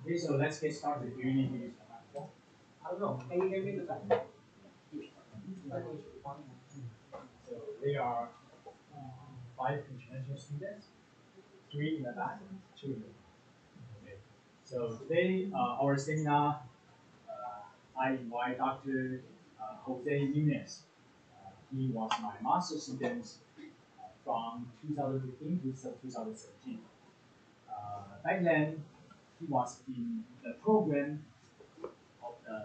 Okay, so let's get started. Do you need to use the microphone? I don't know. Can you hear me? So they are five international students, three in the back, two in the front. Okay. So today, our seminar, I invite Dr. Jose Nunez. He was my master student from 2015 to 2017. Back then, he was in the program of the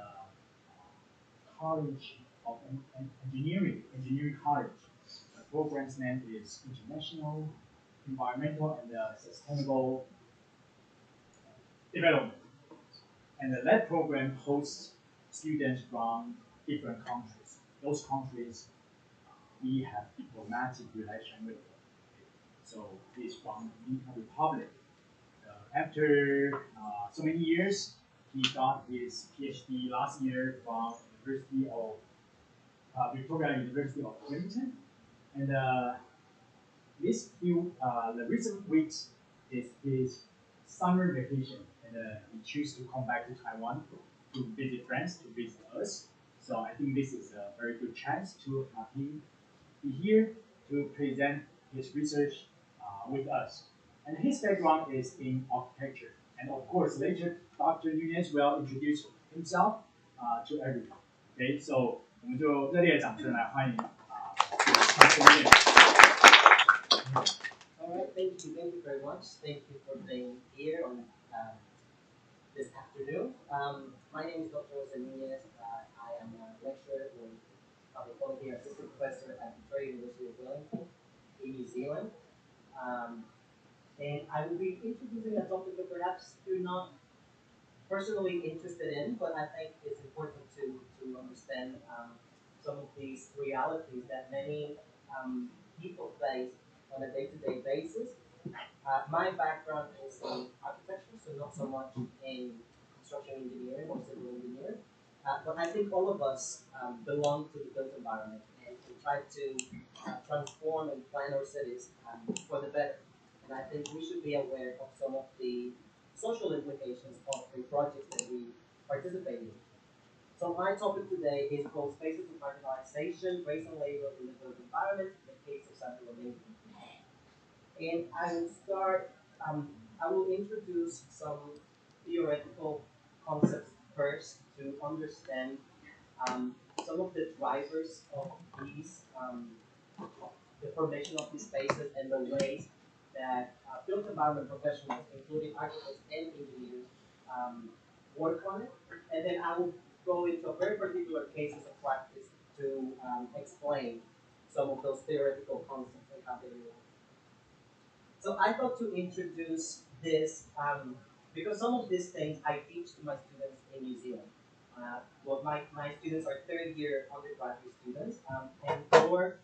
College of Engineering College. The program's name is International Environmental and Sustainable Development. And that program hosts students from different countries. Those countries we have diplomatic relation with. So he's from Dominican Republic. After so many years, he got his PhD last year from University of Victoria University of Wellington, and the recent weeks is his summer vacation, and he chose to come back to Taiwan to visit friends, to visit us. So I think this is a very good chance to have him be here to present his research with us. And his background is in architecture. And of course, later Dr. Nunez will introduce himself to everyone. Okay, so 我们就热烈的掌声来欢迎Dr. Nunez. All right, thank you very much. Thank you for being here on this afternoon. My name is Dr. Jose Nunez. I am a lecturer in public policy assistant professor at Victoria University of Wellington in New Zealand. And I will be introducing a topic that perhaps you're not personally interested in, but I think it's important to understand some of these realities that many people face on a day-to-day basis. My background is in architecture, so not so much in construction engineering or civil engineering. But I think all of us belong to the built environment and try to transform and plan our cities for the better. And I think we should be aware of some of the social implications of the projects that we participate in. So my topic today is called Spaces of Marginalization, Race and Labor in the Built Environment, in the case of Santo Domingo. And I will start, I will introduce some theoretical concepts first to understand some of the drivers of these, the formation of these spaces and the ways that built environment professionals, including architects and engineers, work on it. And then I will go into very particular cases of practice to explain some of those theoretical concepts and how they relate. So I thought to introduce this because some of these things I teach to my students in New Zealand. Well, my students are third year undergraduate students, and our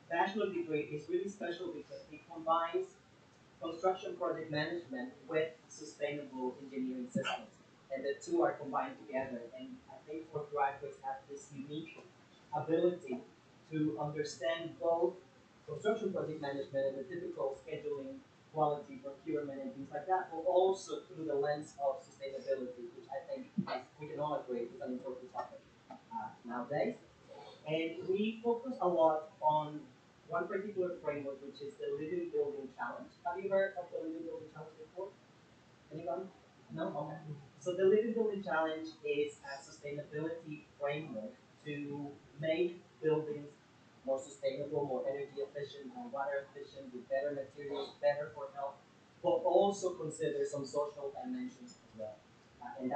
bachelor degree is really special because it combines construction project management with sustainable engineering systems. And the two are combined together. And I think our graduates have this unique ability to understand both construction project management and the typical scheduling, quality, procurement, and things like that, but also through the lens of sustainability, which I think we can all agree is an important topic nowadays. And we focus a lot on one particular framework, which is the Living Building Challenge. Have you heard of the Living Building Challenge before? Anyone? No? Okay. So the Living Building Challenge is a sustainability framework to make buildings more sustainable, more energy efficient, more water efficient, with better materials, better for health, but also consider some social dimensions as well. And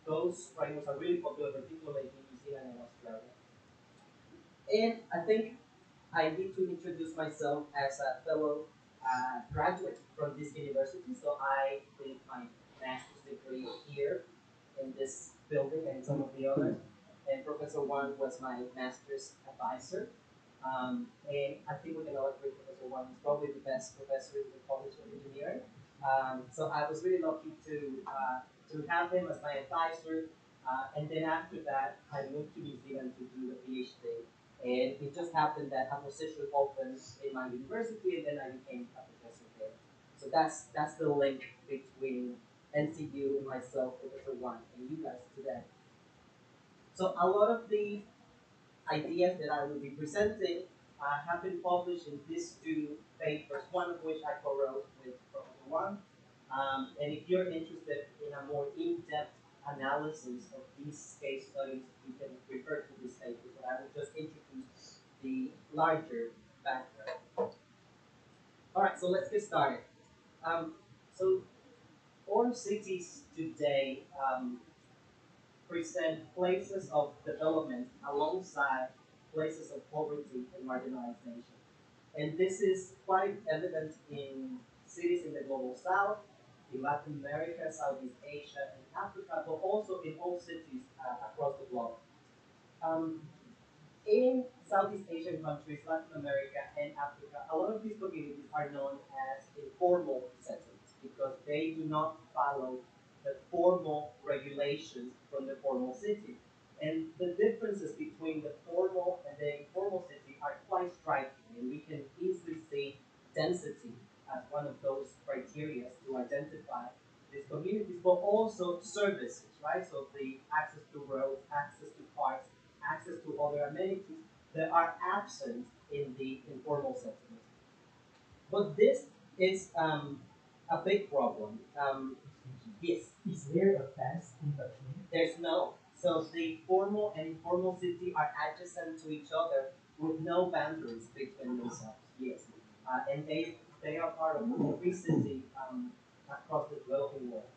those frameworks are really popular, particularly in New Zealand and Australia. And I think I need to introduce myself as a fellow graduate from this university. So I did my master's degree here in this building and some of the others. And Professor Wang was my master's advisor. And I think we can all agree Professor Wang is probably the best professor in the College of Engineering. So I was really lucky to have him as my advisor. And then after that, I moved to New Zealand to do the PhD. And it just happened that a position opened in my university, and then I became a professor there. So that's the link between NCU and myself, Professor Wang, and you guys today. So a lot of the ideas that I will be presenting have been published in these two papers, one of which I co-wrote with Professor Wang. And if you're interested in a more in-depth analysis of these case studies, you can refer to these papers, but I will just introduce the larger background. All right, so let's get started. So our cities today present places of development alongside places of poverty and marginalization. And this is quite evident in cities in the global south, in Latin America, Southeast Asia, and Africa, but also in all cities across the globe. In Southeast Asian countries, Latin America, and Africa, a lot of these communities are known as informal settlements because they do not follow the formal regulations from the formal city. And the differences between the formal and the informal city are quite striking, and we can easily see density as one of those criteria to identify these communities, but also services, right? So the access to roads, access to parks, access to other amenities that are absent in the informal settlements. But this It's a big problem. Yes, Is there a fence in between? there's no. So the formal and informal city are adjacent to each other with no boundaries between themselves. Yes, and they are part of every city across the developing world.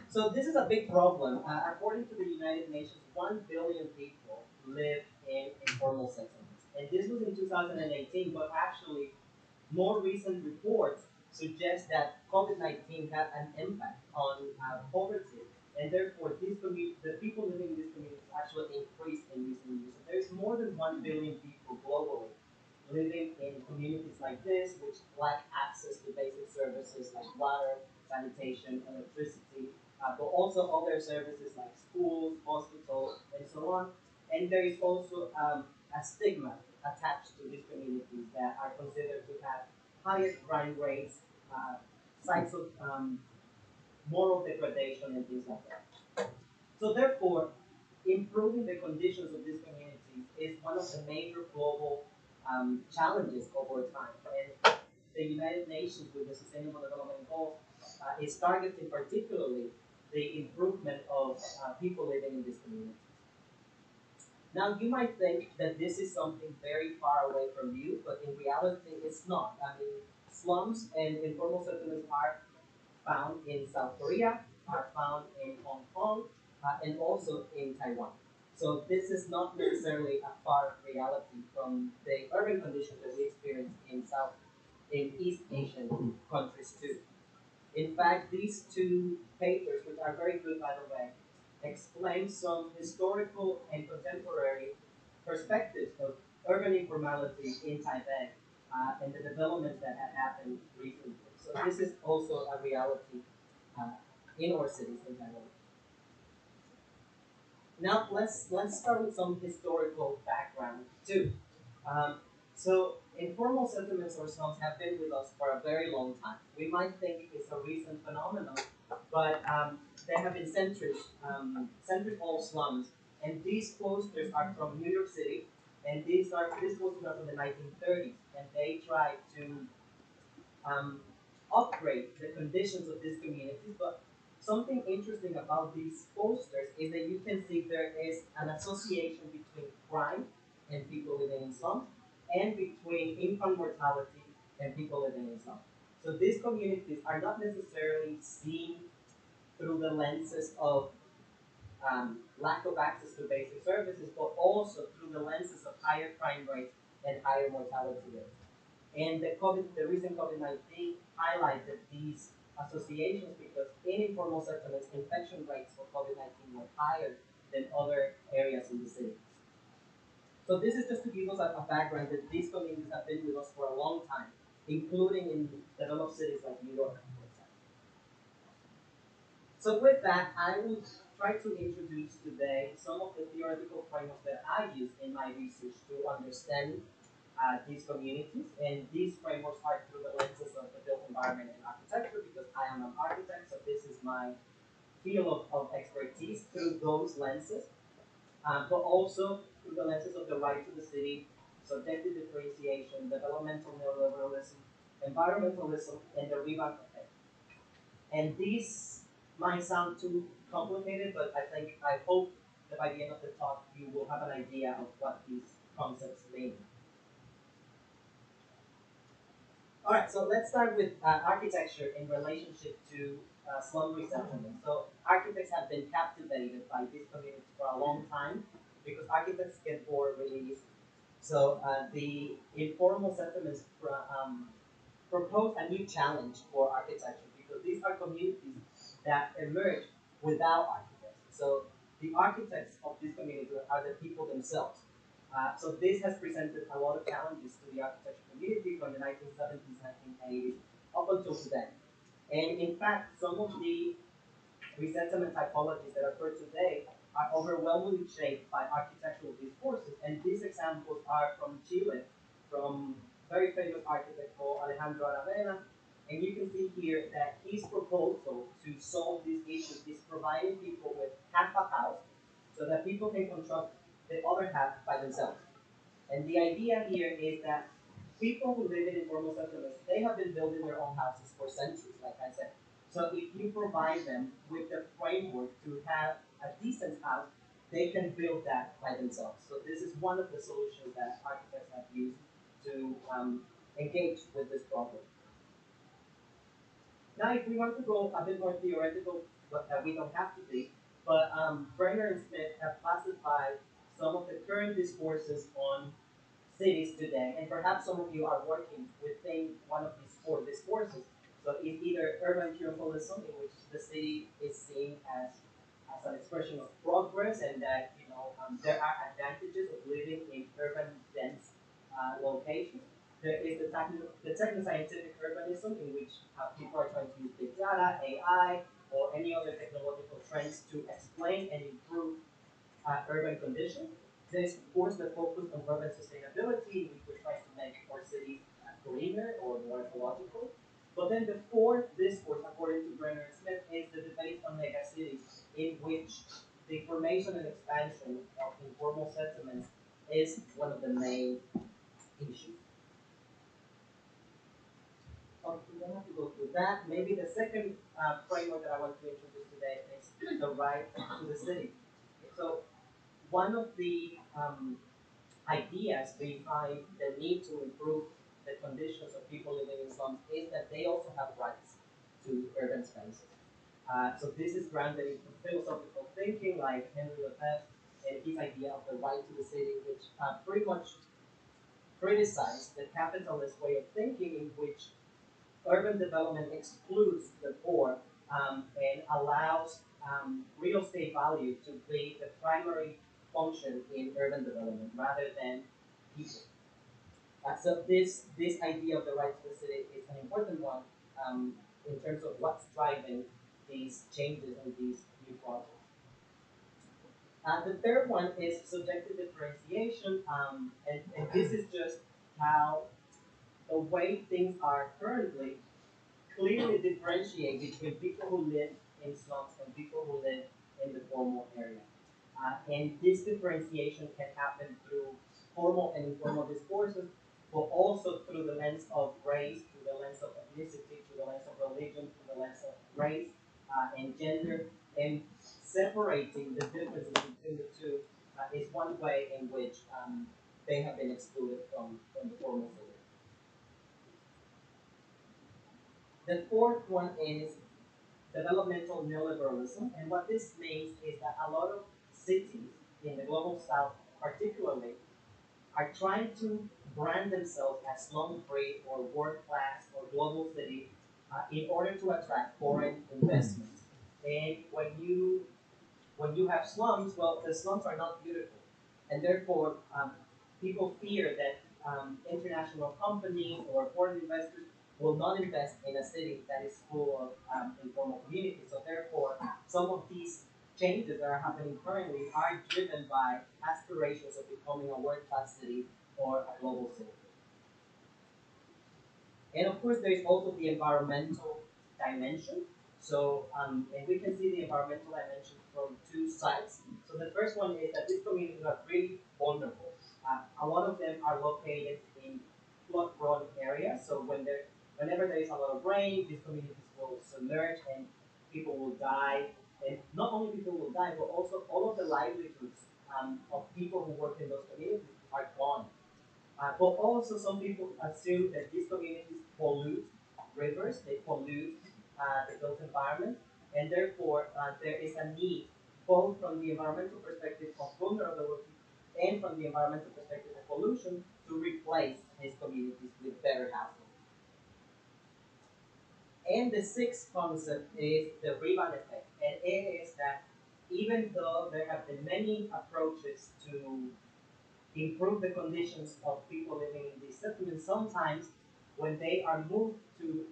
So this is a big problem. According to the United Nations, 1 billion people live in informal settlements, and this was in 2018. But actually, more recent reports suggest that COVID-19 had an impact on poverty, and therefore the people living in these communities actually increased in recent years. So there's more than 1 billion people globally living in communities like this, which lack access to basic services like water, sanitation, electricity, but also other services like schools, hospitals, and so on. And there is also a stigma attached to these communities that are considered to have higher crime rates, sites of moral degradation, and things like that. So therefore, improving the conditions of these communities is one of the major global challenges over time. And the United Nations, with the Sustainable Development Goals, is targeting particularly the improvement of people living in these communities. Now, you might think that this is something very far away from you, but in reality, it's not. I mean, slums and informal settlements are found in South Korea, are found in Hong Kong, and also in Taiwan. So this is not necessarily a far reality from the urban conditions that we experience in East Asian countries too. In fact, these two papers, which are very good by the way, explain some historical and contemporary perspectives of urban informality in Taipei and the developments that have happened recently. So this is also a reality uh, in our cities in Taiwan. Now let's start with some historical background too. Um, so informal settlements or slums have been with us for a very long time. We might think it's a recent phenomenon, but they have been centuries old slums, and these clusters are from New York City, and this was from the 1930s, and they tried to um, upgrade the conditions of these communities. But something interesting about these posters is that you can see there is an association between crime and people living in slums, and between infant mortality and people living in slums. So these communities are not necessarily seen through the lenses of lack of access to basic services, but also through the lenses of higher crime rates and higher mortality rates. And the recent COVID-19 highlighted these associations because in informal settlements, infection rates for COVID-19 were higher than other areas in the city. So this is just to give us a background that these communities have been with us for a long time, including in developed cities like New York, for example. So with that, I will try to introduce today some of the theoretical frameworks that I use in my research to understand these communities. And these frameworks are through the lenses of the built environment and architecture because I am an architect, so this is my field of expertise through those lenses, but also through the lenses of the right to the city, subjective differentiation, developmental neoliberalism, environmentalism, and the rebound effect. And these might sound too complicated, but I hope that by the end of the talk, you will have an idea of what these concepts mean. All right, so let's start with architecture in relationship to slum resettlement. So architects have been captivated by these communities for a long time because architects get bored really easy. So the informal settlements propose a new challenge for architecture because these are communities that emerge without architects. So the architects of these communities are the people themselves. So this has presented a lot of challenges to the architecture community from the 1970s, 1980s, up until today. And in fact, some of the resettlement typologies that occur today are overwhelmingly shaped by architectural discourses. And these examples are from Chile, from very famous architect called Alejandro Aravena. And you can see here that his proposal to solve these issues is providing people with half a house so that people can construct the other half by themselves. And the idea here is that people who live in informal settlements, they have been building their own houses for centuries, like I said. So if you provide them with the framework to have a decent house, they can build that by themselves. So this is one of the solutions that architects have used to engage with this problem. Now, if we want to go a bit more theoretical, but we don't have to be, but Brenner and Smith have classified some of the current discourses on cities today, and perhaps some of you are working within one of these four discourses. So it's either urban triumphalism, in which the city is seen as an expression of progress, and that there are advantages of living in urban dense locations. There is the techno-scientific urbanism, in which people are trying to use big data, AI, or any other technological trends to explain and improve urban conditions. There's, of course, the focus on urban sustainability, which we're trying to make our cities greener or more ecological. But then the fourth discourse, according to Brenner and Smith, is the debate on megacities, in which the formation and expansion of informal settlements is one of the main issues. Okay, we don't have to go through that. Maybe the second framework that I want to introduce today is the right to the city. So one of the ideas behind the need to improve the conditions of people living in slums is that they also have rights to urban spaces. So this is grounded in philosophical thinking like Henry Lefebvre and his idea of the right to the city, which pretty much criticized the capitalist way of thinking in which urban development excludes the poor and allows real estate value to be the primary function in urban development rather than people. So this idea of the right to the city is an important one in terms of what's driving these changes and these new projects. The third one is subjective differentiation, and this is just how the way things are currently clearly differentiate between people who live in slums and people who live in the formal area. And this differentiation can happen through formal and informal discourses, but also through the lens of race, through the lens of ethnicity, through the lens of religion, through the lens of race and gender. And separating the differences between the two is one way in which they have been excluded from the formal system. The fourth one is developmental neoliberalism. And what this means is that a lot of cities in the global south, particularly, are trying to brand themselves as slum free or world class or global city in order to attract foreign investments. And when you have slums, well, the slums are not beautiful, and therefore people fear that international companies or foreign investors will not invest in a city that is full of informal communities. So therefore, some of these changes that are happening currently are driven by aspirations of becoming a world-class city or a global city. And of course, there is also the environmental dimension. So, and we can see the environmental dimension from two sides. So the first one is that these communities are really vulnerable. A lot of them are located in flood-prone areas. So whenever there is a lot of rain, these communities will submerge and people will die. And not only people will die, but also all of the livelihoods of people who work in those communities are gone. But also some people assume that these communities pollute rivers, they pollute the built environment, and therefore there is a need both from the environmental perspective of vulnerability and from the environmental perspective of pollution to replace these communities with better housing. And the sixth concept is the rebound effect, and it is that even though there have been many approaches to improve the conditions of people living in these settlements. Sometimes, when they are moved to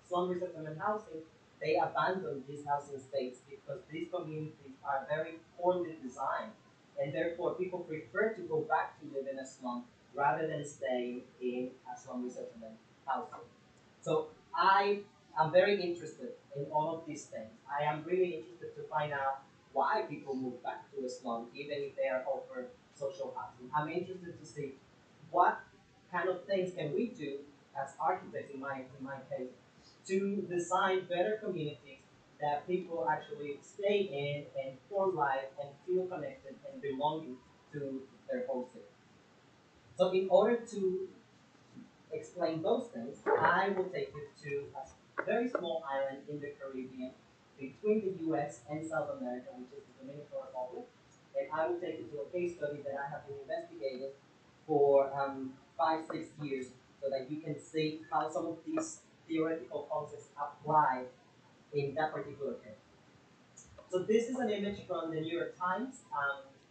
slum resettlement housing, they abandon these housing states because these communities are very poorly designed, and therefore people prefer to go back to live in a slum rather than staying in a slum resettlement housing. So I am very interested in all of these things. I am really interested to find out why people move back to a slum, even if they are offered social housing. I'm interested to see what kind of things can we do as architects, in my case, to design better communities that people actually stay in and form life and feel connected and belonging to their whole city. So in order to explain those things, I will take you to a very small island in the Caribbean between the US and South America, which is the Dominican Republic. And I will take you to a case study that I have been investigating for 5, 6 years so that you can see how some of these theoretical concepts apply in that particular case. So this is an image from the New York Times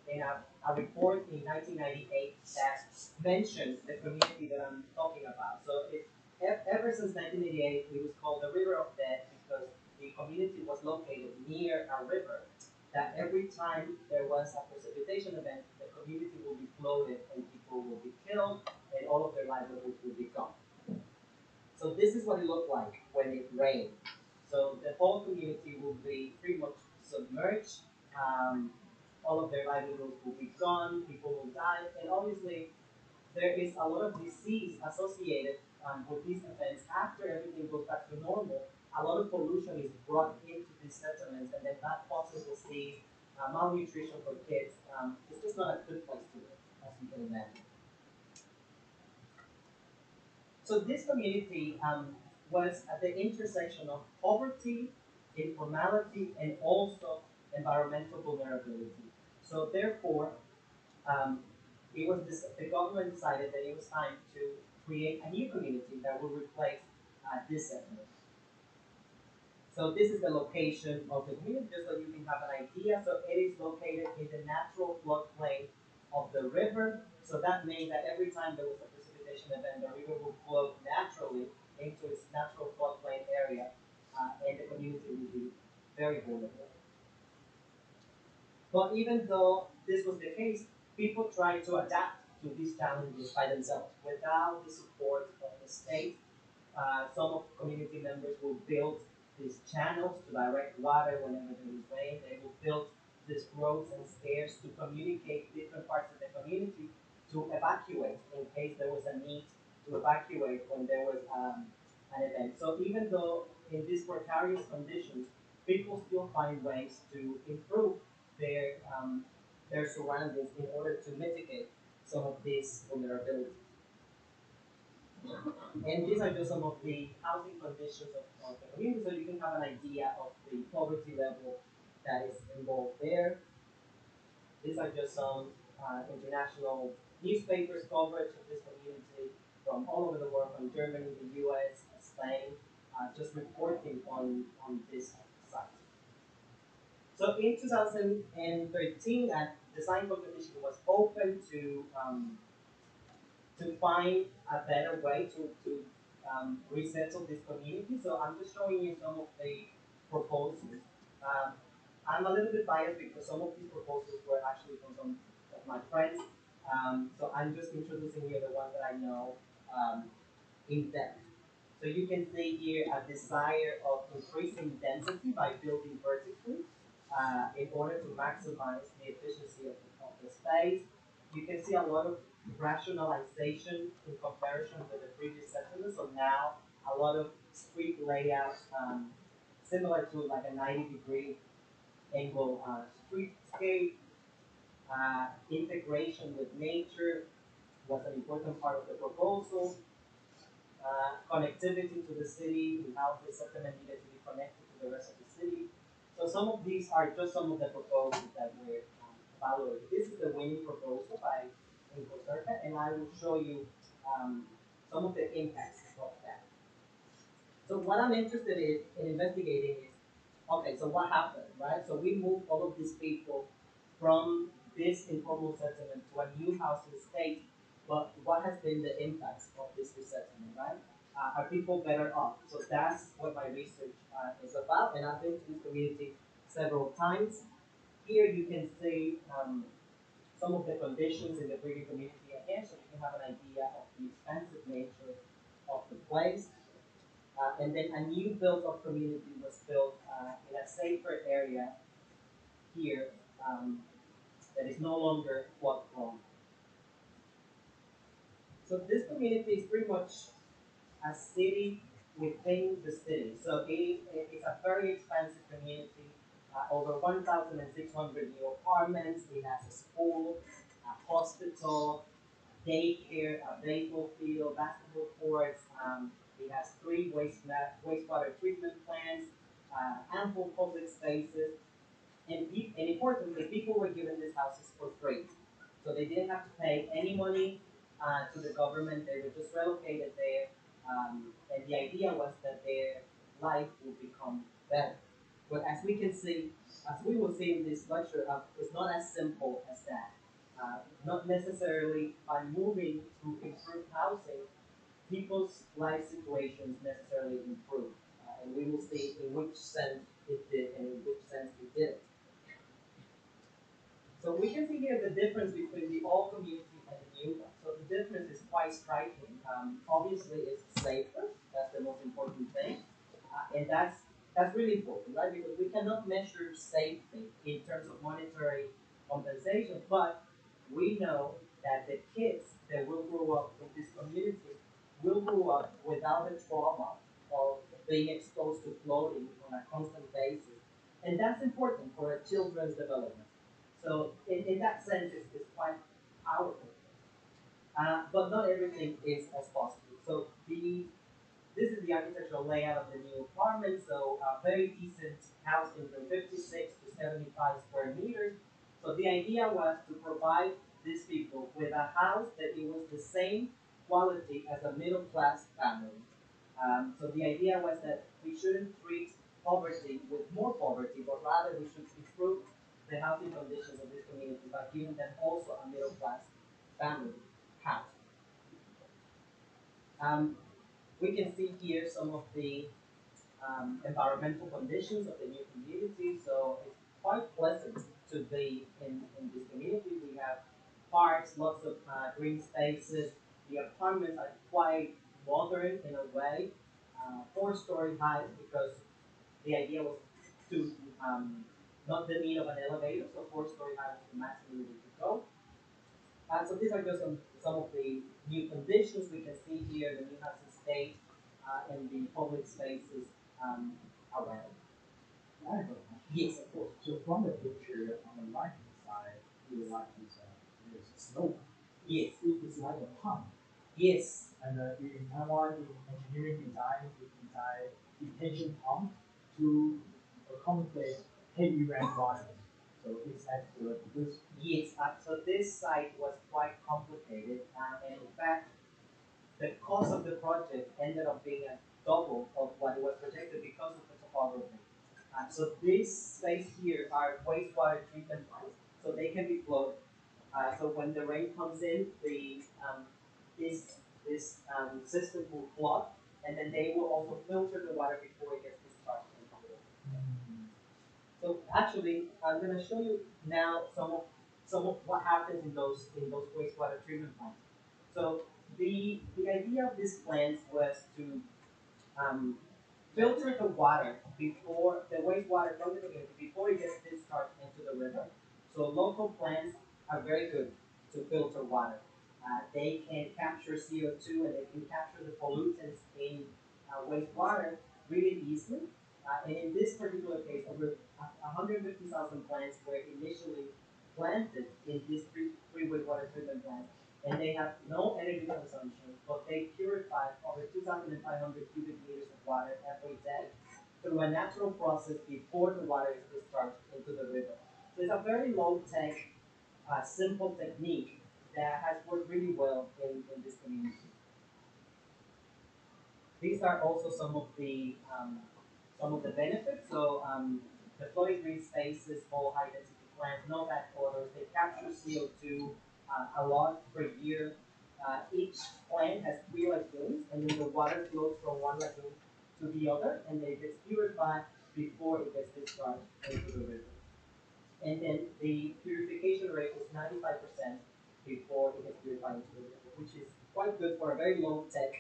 in a report in 1998 that mentions the community that I'm talking about. So ever since 1988, it was called the River of Death because the community was located near a river that every time there was a precipitation event, the community will be flooded and people will be killed and all of their livelihoods will be gone. So this is what it looked like when it rained. So the whole community will be pretty much submerged. Um, all of their livelihoods will be gone. People will die, and obviously there is a lot of disease associated with these events. After everything goes back to normal, a lot of pollution is brought into these settlements, and then that causes disease, malnutrition for kids. It's just not a good place to live, as you can imagine. So this community was at the intersection of poverty, informality, and also environmental vulnerability. So therefore, um, the government decided that it was time to create a new community that would replace this settlement. So this is the location of the community, just so you can have an idea. So it is located in the natural floodplain of the river. So that means that every time there was a precipitation event, the river will flow naturally into its natural floodplain area, and the community will be very vulnerable. But even though this was the case, people tried to adapt to these challenges by themselves without the support of the state. Some of community members will build these channels to direct water whenever there is rain. They will build these roads and stairs to communicate different parts of the community to evacuate in case there was a need to evacuate when there was an event. So even though in these precarious conditions, people still find ways to improve their um, their surroundings in order to mitigate some of these vulnerabilities. And these are just some of the housing conditions of the community, so you can have an idea of the poverty level that is involved there. These are just some international newspapers coverage of this community from all over the world, from Germany, the US, Spain, just reporting on this site. So in 2013, that design competition was open to find a better way to resettle this community. So I'm just showing you some of the proposals. Um, I'm a little bit biased because some of these proposals were actually from some of my friends. So I'm just introducing here the ones that I know in depth. So you can see here a desire of increasing density by building vertically in order to maximize the efficiency of the space. You can see a lot of rationalization in comparison to the previous settlement. So now a lot of street layouts similar to like a 90-degree angle streetscape, integration with nature was an important part of the proposal. Connectivity to the city, and how the settlement needed to be connected to the rest of the city. So some of these are just some of the proposals that were evaluated. This is the winning proposal by in Costa Rica, and I will show you some of the impacts of that. So what I'm interested in investigating is, okay, so what happened, right? So we moved all of these people from this informal settlement to a new housing state, but what has been the impacts of this resettlement, right? Are people better off? So that's what my research is about, and I've been to this community several times. Here you can see some of the conditions in the breeding community again, so you can have an idea of the expansive nature of the place. And then a new built-up community was built in a safer area here that is no longer flood prone. So this community is pretty much a city within the city. So it's a very expansive community. Over 1,600 new apartments. It has a school, a hospital, daycare, a baseball field, basketball courts. It has three wastewater treatment plants, ample public spaces, and importantly, people were given these houses for free. So they didn't have to pay any money to the government. They were just relocated there, and the idea was that their life would become better. But as we can see, as we will see in this lecture, it's not as simple as that. Not necessarily by moving to improve housing, people's life situations necessarily improve. And we will see in which sense it did and in which sense it didn't. So we can see here the difference between the old community and the new one. So the difference is quite striking. Obviously, it's safer. That's the most important thing, and that's really important, right? Because we cannot measure safety in terms of monetary compensation, but we know that the kids that will grow up in this community will grow up without the trauma of being exposed to flooding on a constant basis, and that's important for a children's development. So in that sense, it's quite powerful. But not everything is as possible. So this is the architectural layout of the new apartment. So a very decent house in from 56 to 75 square meters. So the idea was to provide these people with a house that it was the same quality as a middle class family. So the idea was that we shouldn't treat poverty with more poverty, but rather we should improve the housing conditions of this community by giving them also a middle class family house. Um, we can see here some of the environmental conditions of the new community. So it's quite pleasant to be in this community. We have parks, lots of green spaces. The apartments are quite modern in a way, 4-story high because the idea was to not the need of an elevator, so 4-story high was the maximum we could go. So these are just some of the new conditions we can see here, the new housing state and the public spaces around. I have a question. Yes, of course. So from the picture on the right hand side, to the right hand side, there's a slope. Yes, It's like a pump. yes, And in Taiwan, in engineering design, we design detention pump to accommodate heavy rainwater. So it's actually because yes. So this site was quite complicated, and in fact, the cost of the project ended up being a double of what it was projected because of the topography. So this space here are wastewater treatment plants, so they can be floated. So when the rain comes in, this system will flood, and then they will also filter the water before it gets discharged into the river. So actually, I'm going to show you now some of what happens in those wastewater treatment plants. So the idea of these plants was to um, filter the water before the wastewater from the community before it gets discharged into the river. So local plants are very good to filter water. They can capture CO2 and they can capture the pollutants in wastewater really easily. And in this particular case, over 150,000 plants were initially planted in these three wastewater treatment plants, and they have no energy consumption, but they purify over 2,500 cubic meters of water every day through a natural process before the water is discharged into the river. So it's a very low-tech, simple technique that has worked really well in this community. These are also some of the benefits. So the floating green spaces, small high density plants, no bad odors. They capture CO2 a lot per year. Each plant has three lagoons, and then the water flows from one lagoon to the other, and it gets purified before it gets discharged into the river. And then the purification rate is 95% before it gets purified into the river, which is quite good for a very low tech,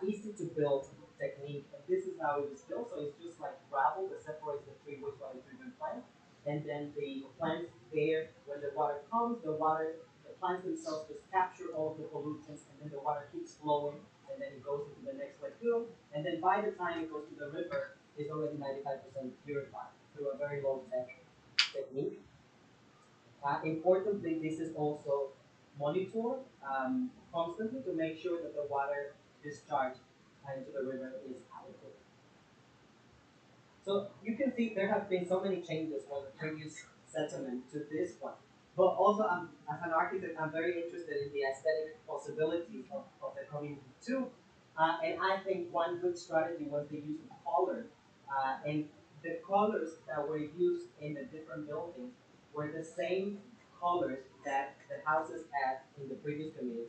easy to build technique. And this is how it was built. So it's just like gravel that separates the three wastewater treatment plants. And then the plants there, when the water comes, the water, the plants themselves just capture all of the pollutants, and then the water keeps flowing, and then it goes into the next lagoon, and then by the time it goes to the river, it's already 95% purified through a very low tech technique. Importantly, this is also monitored constantly to make sure that the water discharge into the river is adequate. So you can see there have been so many changes from the previous settlement to this one. But also, as an architect, I'm very interested in the aesthetic possibilities of the community too. And I think one good strategy was the use of color. And the colors that were used in the different buildings were the same colors that the houses had in the previous community.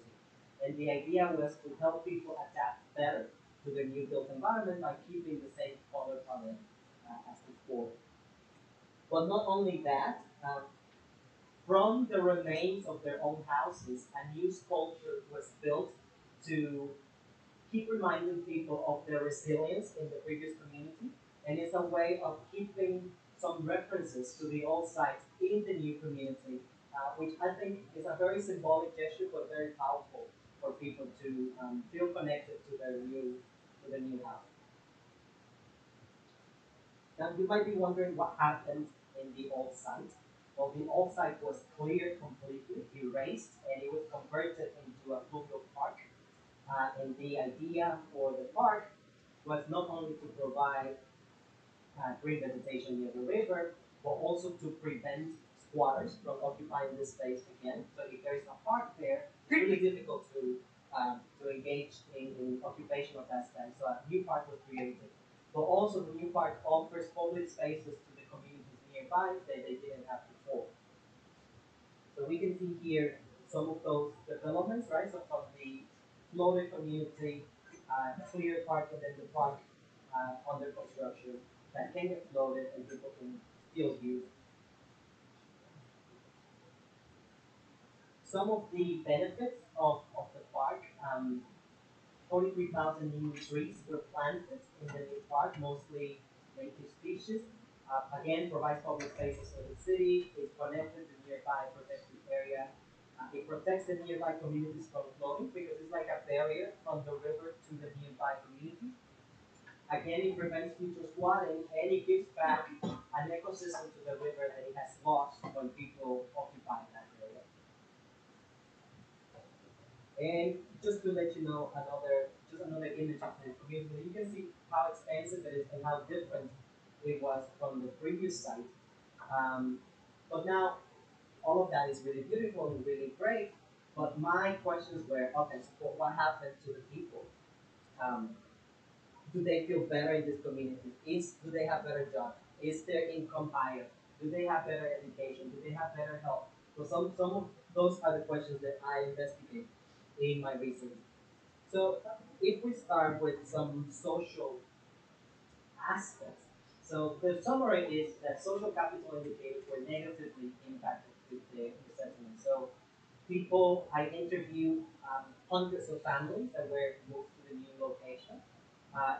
And the idea was to help people adapt better to the new built environment by keeping the same color palette as before. But not only that, from the remains of their own houses, a new sculpture was built to keep reminding people of their resilience in the previous community, and it's a way of keeping some references to the old sites in the new community, which I think is a very symbolic gesture, but very powerful for people to feel connected to their new to the new house. Now you might be wondering what happened in the old site. Well, the old site was cleared completely, erased, and it was converted into a fluvial park. And the idea for the park was not only to provide green vegetation near the river, but also to prevent squatters from occupying this space again. So if there is a park there, it's really difficult to engage in occupation of that space. So a new park was created. But also the new park offers public spaces to the communities nearby that they didn't have before. So we can see here some of those developments, right? So from the floated community, clear park, and then the park under construction that can get floated and people can still use. Some of the benefits of the park, 43,000 new trees were planted in the new park, mostly native species. Again, provides public spaces for the city, is connected to nearby protected area. It protects the nearby communities from flooding because it's like a barrier from the river to the nearby community. Again, it prevents future flooding and it gives back an ecosystem to the river that it has lost when people occupy that area. And just to let you know another image of the community, you can see how expansive it is and how different it was from the previous site. Um, but now all of that is really beautiful and really great. But my questions were, okay, so what happened to the people? Um, do they feel better in this community? Do they have better jobs? Is their income higher? Do they have better education? Do they have better health? So some of those are the questions that I investigate in my research. So if we start with some social aspects, so the summary is that social capital indicators were negatively impacted with the resettlement. So I interviewed hundreds of families that were moved to the new location,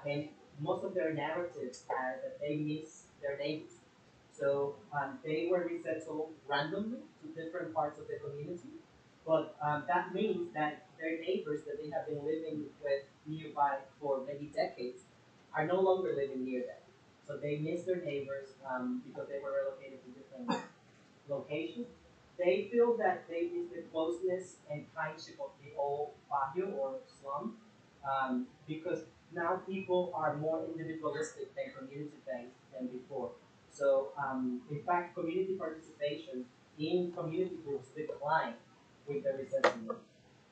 and most of their narratives are that they miss their neighbors. So they were resettled randomly to different parts of the community, but that means that their neighbors that they have been living with nearby for many decades are no longer living near them. So they miss their neighbors because they were relocated to different locations. They feel that they miss the closeness and kindship of the old barrio or slum because now people are more individualistic than community based than before. So, in fact, community participation in community groups decline with the resettlement.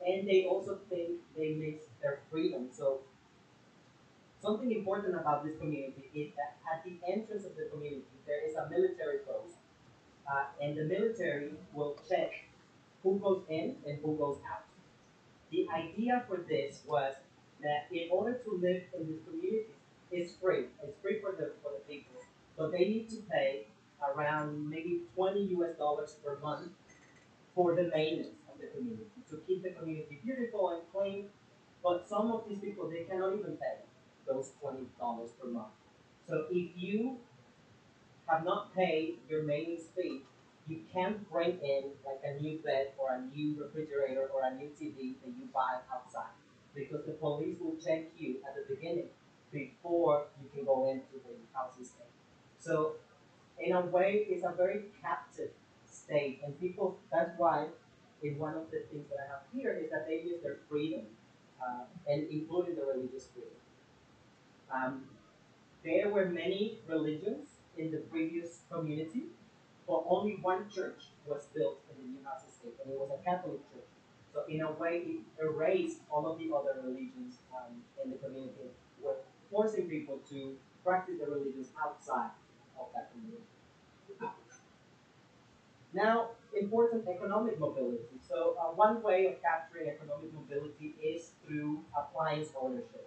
And they also think they miss their freedom. So, something important about this community is that at the entrance of the community, there is a military post and the military will check who goes in and who goes out. The idea for this was that in order to live in this community, it's free. It's free for the people, but they need to pay around maybe 20 US dollars per month for the maintenance of the community to keep the community beautiful and clean. But some of these people they cannot even pay those $20 per month. So if you have not paid your maintenance fee, you can't bring in like a new bed or a new refrigerator or a new TV that you buy outside because the police will check you at the beginning before you can go into the house and stay. So in a way, it's a very captive state, and people. That's why, in one of the things that I have here is that they use their freedom, and including the religious freedom. Um, there were many religions in the previous community, but only one church was built in the new house estate, and it was a Catholic church. So in a way, it erased all of the other religions in the community, were forcing people to practice the religions outside of that community. Now, important economic mobility. So one way of capturing economic mobility is through appliance ownership.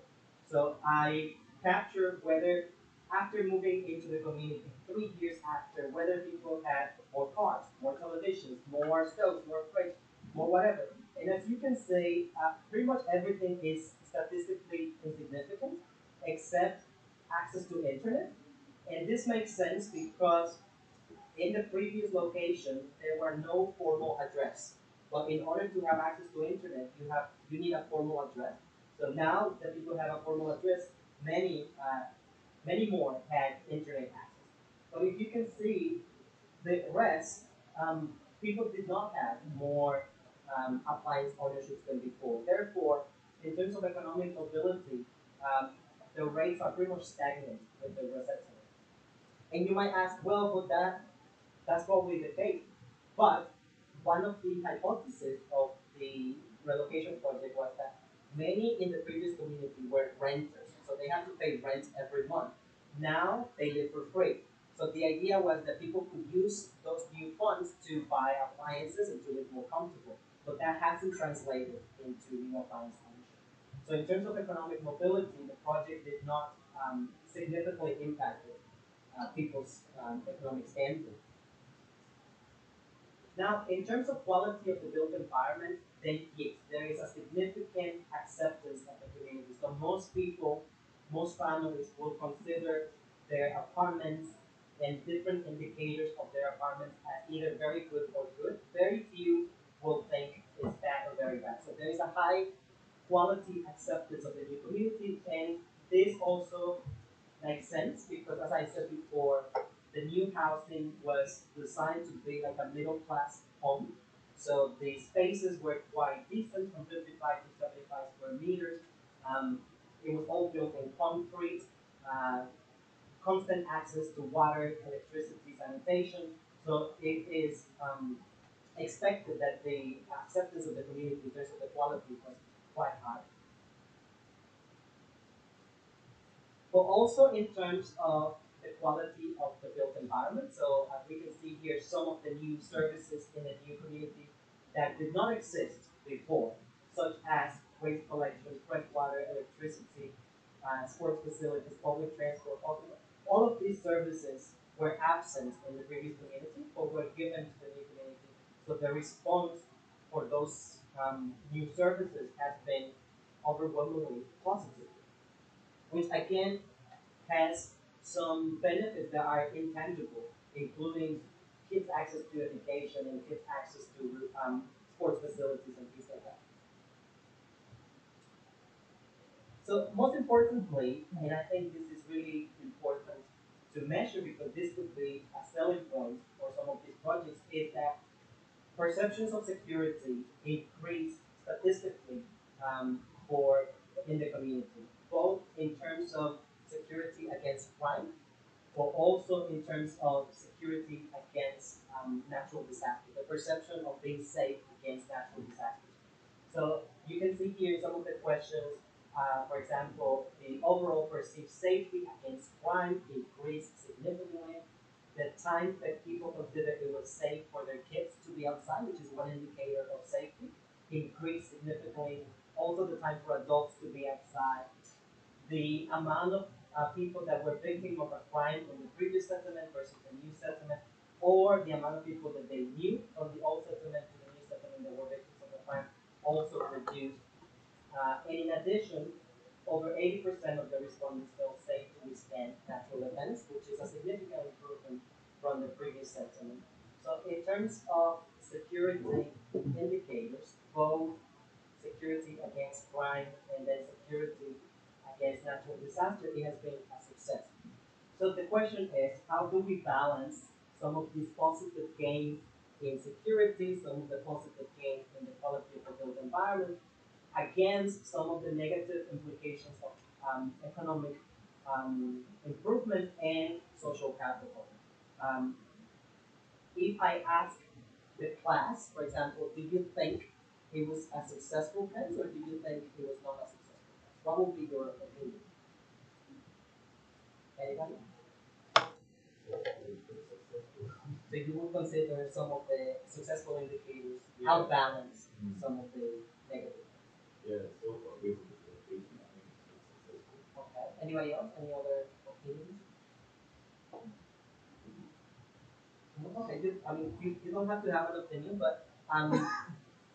So I capture whether after moving into the community, 3 years after, whether people had more cars, more televisions, more stoves, more fridge, more whatever. And as you can see, pretty much everything is statistically insignificant except access to internet. And this makes sense because in the previous location, there were no formal address. But in order to have access to internet, you need a formal address. So now that people have a formal address, many more had internet access. But if you can see the rest, people did not have more appliance ownerships than before. Therefore, in terms of economic mobility, um, the rates are pretty much stagnant with the resettlement. And you might ask, well, but that's probably the case. But one of the hypotheses of the relocation project was that many in the previous community were renters, so they had to pay rent every month. Now they live for free. So the idea was that people could use those new funds to buy appliances and to live more comfortable. But that hasn't translated into new appliance ownership. So in terms of economic mobility, the project did not significantly impact people's economic standing. Now, in terms of quality of the built environment, then yes, there is a significant acceptance of the community. So most people, most families will consider their apartments and different indicators of their apartments as either very good or good. Very few will think it's bad or very bad. So there is a high quality acceptance of the new community, and this also makes sense because, as I said before, the new housing was designed to be like a middle class home. So the spaces were quite decent, from 55 to 75 square meters. Um, it was all built in concrete, uh, constant access to water, electricity, sanitation. So it is expected that the acceptance of the community in terms of the quality was quite high. But also in terms of the quality of the built environment. So as we can see here, some of the new services in the new community that did not exist before, such as waste collection, fresh water, electricity, sports facilities, public transport, all of these services were absent in the previous community but were given to the new community. So the response for those new services has been overwhelmingly positive, which again has some benefits that are intangible, including kids' access to education and kids' access to sports facilities and things like that. So most importantly, and I think this is really important to measure because this could be a selling point for some of these projects, is that perceptions of security increase statistically for in the community, both in terms of security against crime but also in terms of security against natural disasters, the perception of being safe against natural disasters. So you can see here some of the questions. For example, the overall perceived safety against crime increased significantly. The time that people considered it was safe for their kids to be outside, which is one indicator of safety, increased significantly. Also, the time for adults to be outside, the amount of people that were victim of a crime from the previous settlement versus the new settlement, or the amount of people that they knew from the old settlement to the new settlement that were victims of the crime also reduced. And in addition, over 80% of the respondents felt safe to withstand natural events, which is a significant improvement from the previous settlement. So in terms of security indicators, both security against crime and then security against natural disaster, it has been a success. So the question is, how do we balance some of these positive gains in security, some of the positive gains in the quality of the built environment, against some of the negative implications of economic improvement and social capital? Um, if I ask the class, for example, do you think it was a successful test or do you think it was not a successful test? What would be your opinion? Anybody? So you would consider some of the successful indicators outbalance some of the negative. Yeah, so far based on the presentation, I think it's successful. Okay. Anybody else? Any other opinions? Okay. I mean, you don't have to have an opinion, but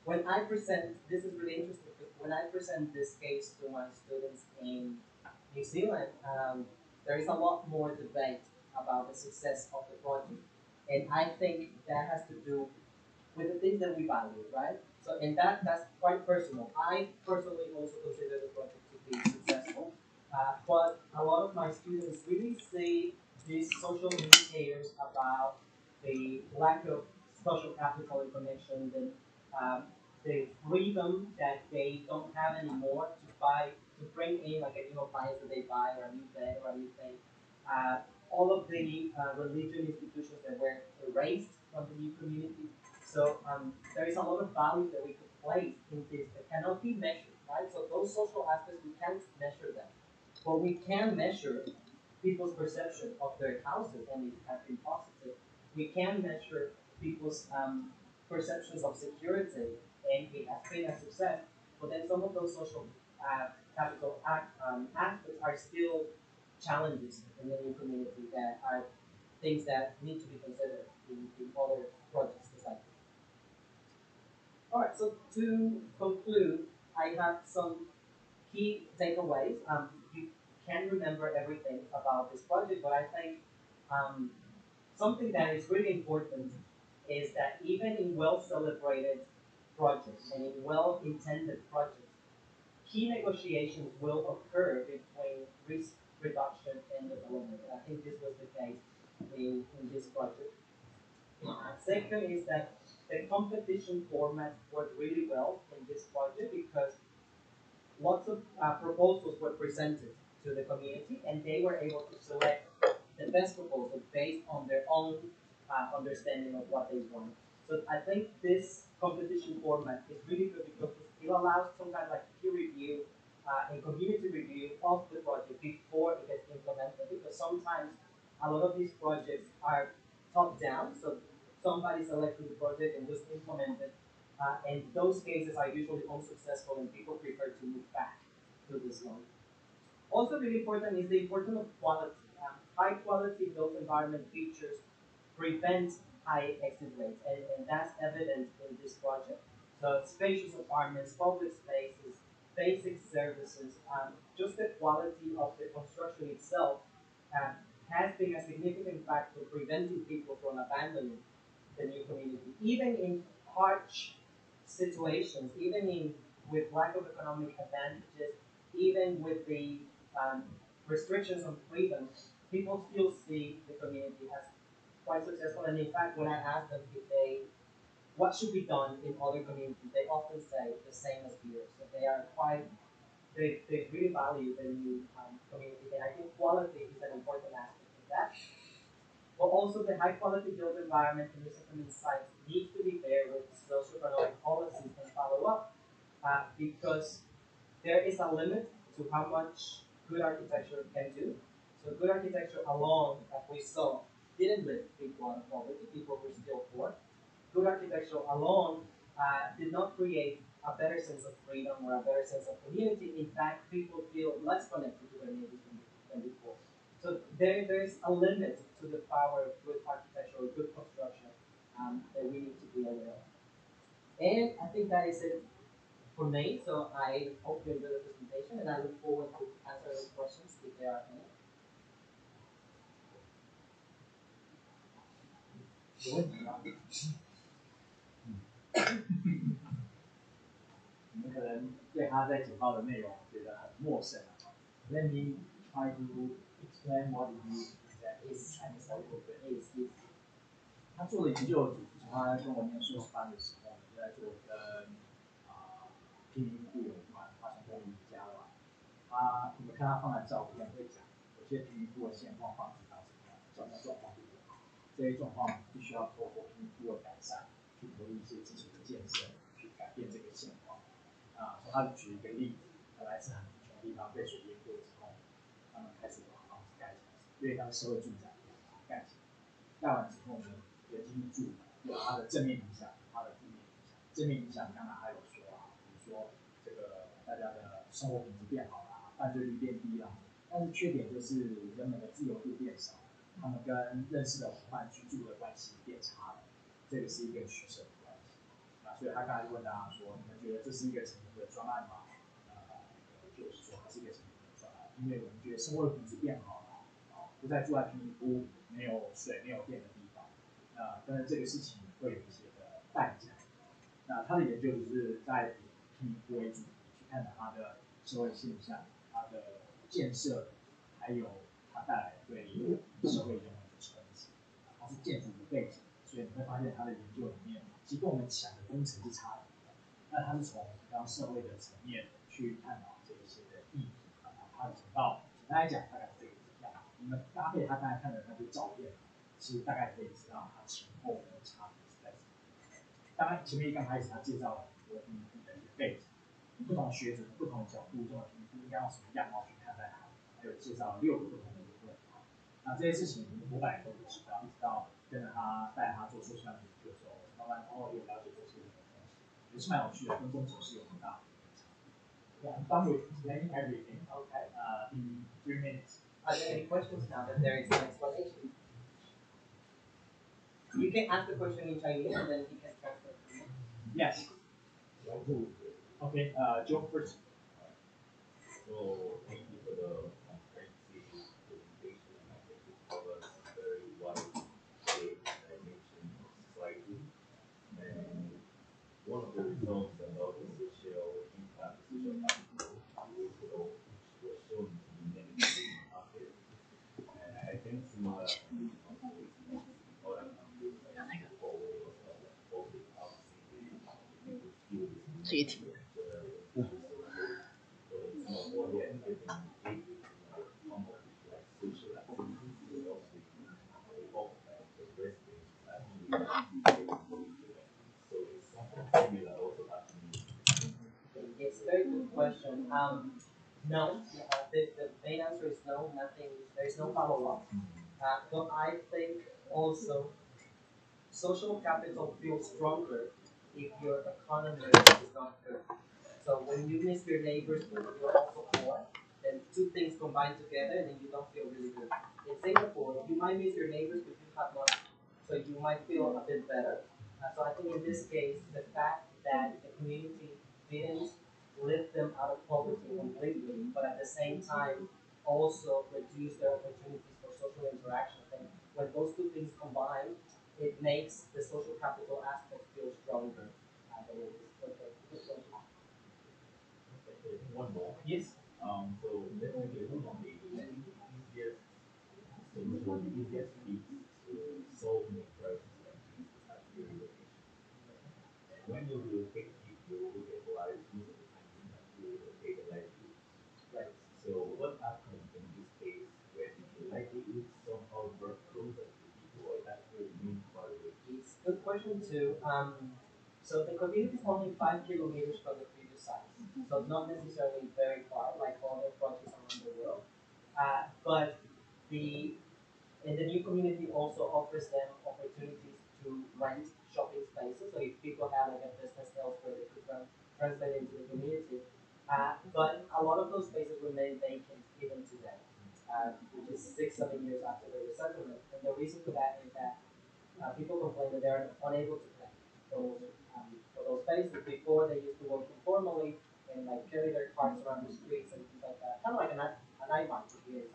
when I present, this is really interesting because when I present this case to my students in New Zealand, there is a lot more debate about the success of the project, and I think that has to do with the things that we value, right? So, and that's quite personal. I personally also consider the project to be successful, but a lot of my students really see these social indicators about the lack of social capital and connections and the freedom that they don't have anymore to buy, to bring in like a new appliance that they buy or a new bed or a new thing. Uh, all of the religion institutions that were erased from the new community, so there is a lot of value that we could place in this that cannot be measured, right? So those social aspects, we can't measure them. But we can measure people's perception of their houses and it has been positive. We can measure people's perceptions of security and it has been a success. But then some of those social aspects are still challenges in the new community that are things that need to be considered in other projects besides. All right, so to conclude, I have some key takeaways. You can remember everything about this project, but I think um, something that is really important is that even in well celebrated projects and in well intended projects, key negotiations will occur between risk reduction and development. And I think this was the case in this project. Second is that the competition format worked really well in this project because lots of proposals were presented to the community and they were able to select the best proposal based on their own understanding of what they want. So I think this competition format is really good because it allows some kind of like peer review and community review of the project before it gets implemented because sometimes a lot of these projects are top down, so somebody selected the project and just implemented and those cases are usually unsuccessful and people prefer to move back to this one. Also really important is the importance of quality. High quality built environment features prevent high exit rates and that's evident in this project. So spacious apartments, public spaces, basic services, just the quality of the construction itself um, has been a significant factor preventing people from abandoning the new community. Even in harsh situations, even in with lack of economic advantages, even with the um, restrictions on freedom, people still see the community as quite successful. And in fact, when I ask them if they what should be done in other communities, they often say the same as here. So they are quite they really value the new community, and I think quality is an important aspect of that. But also the high quality built environment and resettlement sites need to be paired with socioeconomic policies and follow up because there is a limit to how much good architecture can do. So good architecture alone, as we saw, didn't lift people out of poverty. People were still poor. Good architecture alone did not create a better sense of freedom or a better sense of community. In fact, people feel less connected to their neighbors than before. So there's a limit to the power of good architecture or good construction that we need to be aware of. And I think that is it for me. So I hope you enjoyed the presentation and I look forward to answering questions if there are any.有问题吗？你们可能对他在简报的内容觉得很陌生啊。Let me try to explain what he did exactly in Chinese a little bit. Is 他做的研究的主题，从他跟我念硕士班的时候，就在做跟贫民窟有关，他从东尼家来。你们看他放的照片会讲，有些贫民窟的现况发展到什么样，状况不好，这些状况必须要透过贫民窟的改善，去投入一些基础的建设，去改变这个现况。从他举一个例子，本来是很穷的地方被水淹过之后，他们开始把房子盖起来，因为他们社会住宅盖起来，盖完之后呢，人进去住，有它的正面影响，它的负面影响。正面影响刚才还有说比如说这个大家的生活品质变好了，犯罪率变低了，但是缺点就是人们的自由度变少，他们跟认识的伙伴居住的关系变差了，这个是一个取舍的关系。所以他刚才问大家说，你们觉得这是一个成功的专案吗？就是说它是一个成功的专案，因为我们觉得生活品质变好了，不再住在贫民窟、没有水、没有电的地方，但是这个事情会有一些的代价。那他的研究就是在贫民窟为主，去探讨它的社会现象、它的建设，还有它带来对社会人文的冲击。它是建筑的背景，所以你会发现它的研究里面，其实跟我们想的工程是差的。那它是从比较社会的层面去探讨这一些的议题，它的简报简单来讲大概是这个样子。你们搭配他刚才看的那些照片，其实大概可以知道它前后的差别是在什么。当然，前面刚开始他介绍了很多评估的一些背景，不同学者、不同角度中的评估应该用什么样貌去看待它，还有介绍了6个不同的理论。那这些事情我本来都不知道，一直到跟着他带他做硕士班研究的时候，慢慢有了解这些东西，也是蛮有趣的，跟工程师有很大的。Yeah, I'm done with explaining everything. okay. In 3 minutes. Are there any questions now that there is an explanation? You can ask the question in Chinese and then he can translate. Yes. Okay, Joe first. So thank you for the comprehensive presentation. I think it covers a very wide dimension of society. And one of the results about the social impact, social capital, was shown to be negative in the market. And I think similar also in other countries like Norway or public housing, people feel this social activities will also occupy the residents actually so it's something similar also happening. It's a very good question. No, the main answer is no, nothing, there's no follow-up. But I think also social capital feels stronger if your economy is not good. So when you miss your neighbors but you're also poor, then two things combine together and then you don't feel really good. In Singapore, you might miss your neighbors but you have money, so you might feel a bit better. So I think in this case, the fact that the community didn't lift them out of poverty completely, but at the same time also reduce their opportunities for social interaction. And when those two things combine, it makes the social capital aspect feel stronger than it is. Okay. One more. Yes. So definitely one of the easiest solution, the easiest fix to solve the crisis like this is actually relocation. And when you relocate people, there's a lot of most of the time you have to relocate the livelihoods. Right. So what happens in this case when the livelihoods somehow brought closer to people or it actually remains far away? It's a good question too. So the community is only 5 kilometers from the previous site, so it's not necessarily very far like other projects around the world. But the and the new community also offers them opportunities to rent shopping spaces. So if people have like a business elsewhere, they could translate into the community. But a lot of those spaces remain vacant even today, which is 6, 7 years after the resettlement. And the reason for that is that people complain that they're unable to pay for those spaces. Before they used to work informally and like carry their carts around the streets and things like that, kind of like a night market here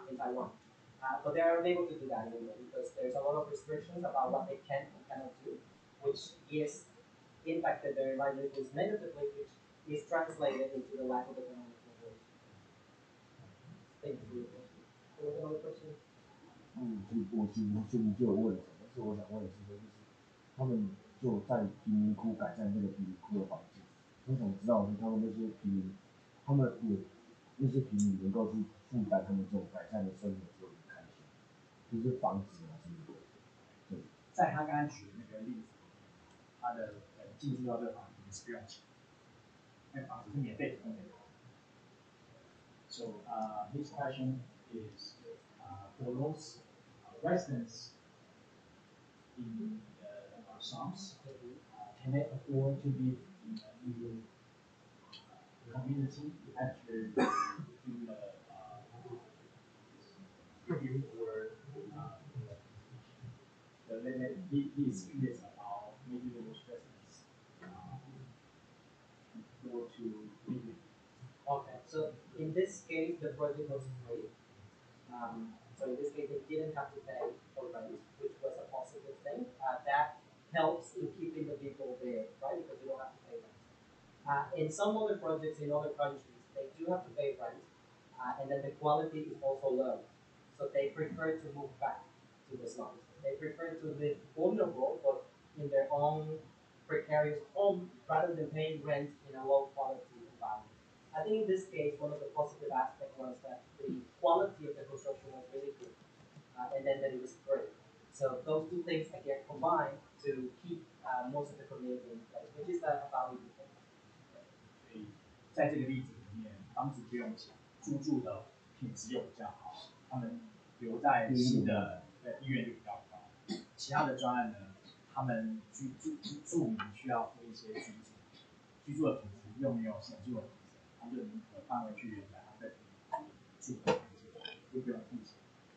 in Taiwan. But they are unable to do that anymore because there's a lot of restrictions about what they can and cannot do, which is impacted their livelihoods negatively, which is translated into the lack of economic mobility. Thank you for your question. There was another question. 我就有问题，但是我想问的是说，就是他们就在贫民窟改善这个贫民窟的环境，我想知道是他们那些贫民，他们有那些贫民能够去负担他们这种改善的生活之后的开销，就是房子啊什么的。对，在他刚才举的那个例子，他的进驻到这个房子是不用钱，那房子是免费提供给他。So his question is for those residents in our slums, can they afford to live in a new community after doing review for the limit? He is curious about maybe those residents afford to live in. Okay, so in this case, the project was free. So in this case, they didn't have to pay for rent, which was a positive thing. That helps in keeping the people there, right? Because you don't have to pay rent. In some other projects in other countries, they do have to pay rent, and then the quality is also low. So they prefer to move back to the slums. They prefer to live vulnerable, but in their own precarious home, rather than paying rent in a low quality environment. I think in this case, one of the positive aspects was that the quality of the construction was really good, and then that it was free. So those two things again combined to keep most of the community in place, which is a valuable thing. 所以在这个例子里面，房子不用钱，租住的品质又比较好，他们留在新的意愿就比较高。其他的专案呢，他们住民需要付一些居住的品质又没有显著的提升，他们就宁可范围去原来他在住的环境，又不用付钱，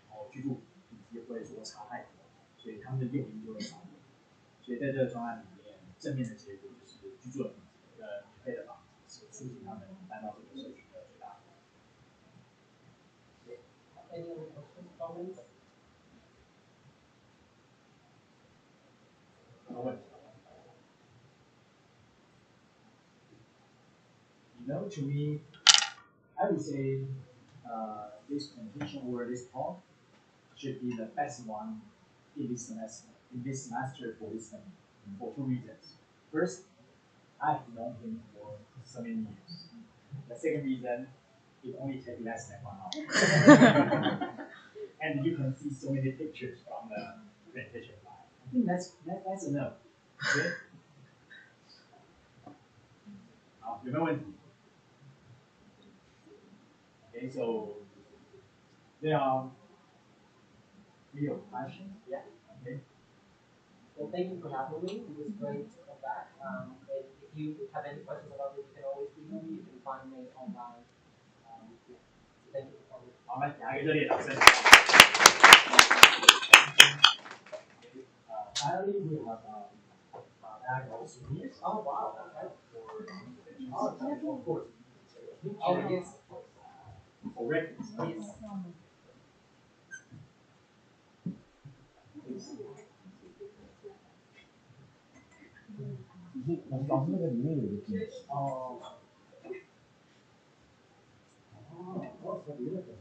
然后居住品质也不会说差太多，所以他们的诱因就会少一点。所以在这个专案里面，正面的结果就是居住的品质免费的房子是促进他们搬到这个社区的最大的。Any other questions, comments? 有问题。You know, to me, I would say this presentation or this talk should be the best one in this semester. For this semester, for two reasons. First, I've known him for so many years. The second reason, it only takes less than 1 hour. And you can see so many pictures from the presentation slide. I think that's enough. Okay? 好，有没有问题 ？Okay, so there are 3 questions. Yeah. Okay. Well, thank you for having me. It was great to come back. And if you have any questions about it, you can always email me. You can find me online. Yeah. So thank you for coming. 好，我们给他一个热烈掌声。Finally, we have bag of souvenirs. Oh, wow. Okay. Of course. Oh, yes. For records. Yes. Please. 老师那个里面有个惊喜。Oh. Oh, so beautiful.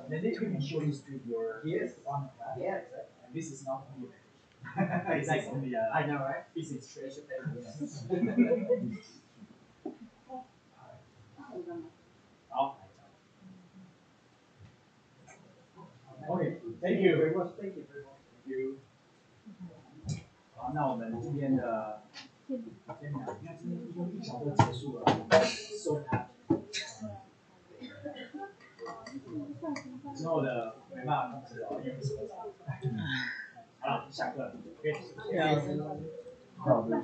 Then they can show this to your on class. Yeah, exactly. And this is not only a it's like only a I know, right? physics treasure. Yes. 好。Okay, thank you very much. Thank you very much. Thank you. 好，那我们今天的先讲，应该今天就1小时结束了。So happy. 之后的没办法控制哦，因为是好了，下课。OK。好的。